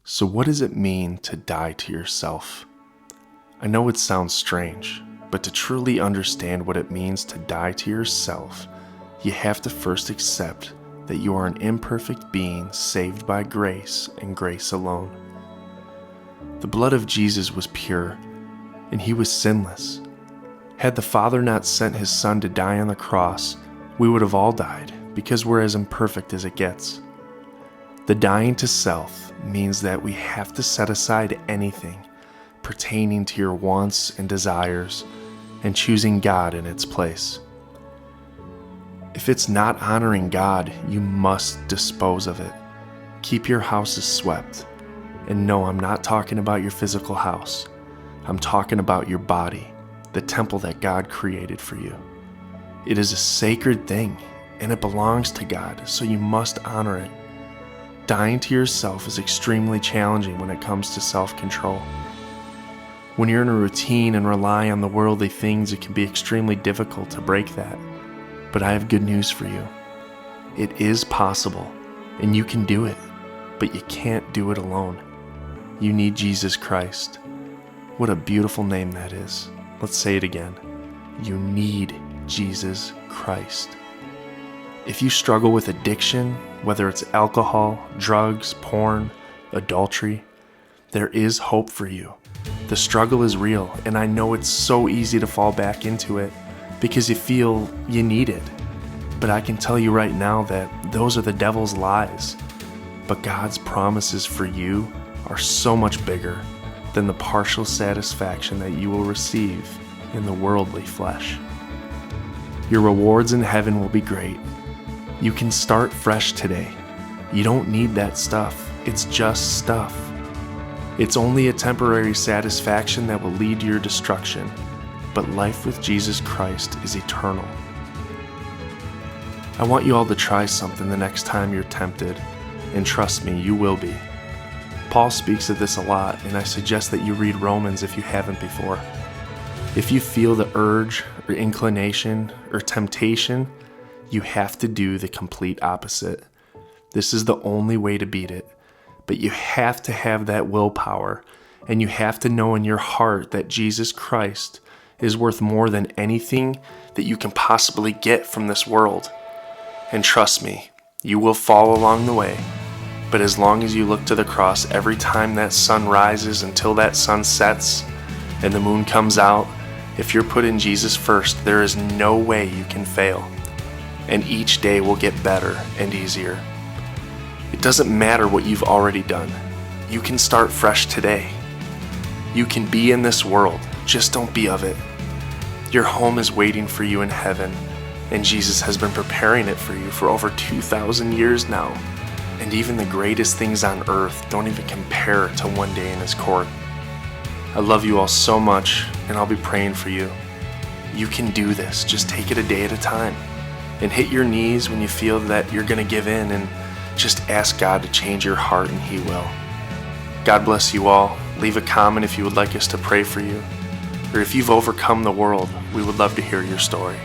So what does it mean to die to yourself? I know it sounds strange, but to truly understand what it means to die to yourself, you have to first accept that you are an imperfect being saved by grace and grace alone. The blood of Jesus was pure, and he was sinless. Had the Father not sent his Son to die on the cross, we would have all died because we're as imperfect as it gets. The dying to self means that we have to set aside anything pertaining to your wants and desires and choosing God in its place. If it's not honoring God, you must dispose of it. Keep your houses swept. And no, I'm not talking about your physical house. I'm talking about your body, the temple that God created for you. It is a sacred thing, and it belongs to God, so you must honor it. Dying to yourself is extremely challenging when it comes to self-control. When you're in a routine and rely on the worldly things, it can be extremely difficult to break that. But I have good news for you. It is possible, and you can do it, but you can't do it alone. You need Jesus Christ. What a beautiful name that is. Let's say it again. You need Jesus Christ. If you struggle with addiction, whether it's alcohol, drugs, porn, adultery, there is hope for you. The struggle is real, and I know it's so easy to fall back into it because you feel you need it. But I can tell you right now that those are the devil's lies. But God's promises for you are so much bigger than the partial satisfaction that you will receive in the worldly flesh. Your rewards in heaven will be great. You can start fresh today. You don't need that stuff. It's just stuff. It's only a temporary satisfaction that will lead to your destruction, but life with Jesus Christ is eternal. I want you all to try something the next time you're tempted, and trust me, you will be. Paul speaks of this a lot, and I suggest that you read Romans if you haven't before. If you feel the urge or inclination or temptation, you have to do the complete opposite. This is the only way to beat it. But you have to have that willpower, and you have to know in your heart that Jesus Christ is worth more than anything that you can possibly get from this world. And trust me, you will fall along the way. But as long as you look to the cross every time that sun rises until that sun sets and the moon comes out, if you're putting Jesus first, there is no way you can fail. And each day will get better and easier. It doesn't matter what you've already done. You can start fresh today. You can be in this world, just don't be of it. Your home is waiting for you in heaven, and Jesus has been preparing it for you for over 2,000 years now. And even the greatest things on earth don't even compare to one day in his court. I love you all so much, and I'll be praying for you. You can do this. Just take it a day at a time. And hit your knees when you feel that you're going to give in, and just ask God to change your heart, and he will. God bless you all. Leave a comment if you would like us to pray for you. Or if you've overcome the world, we would love to hear your story.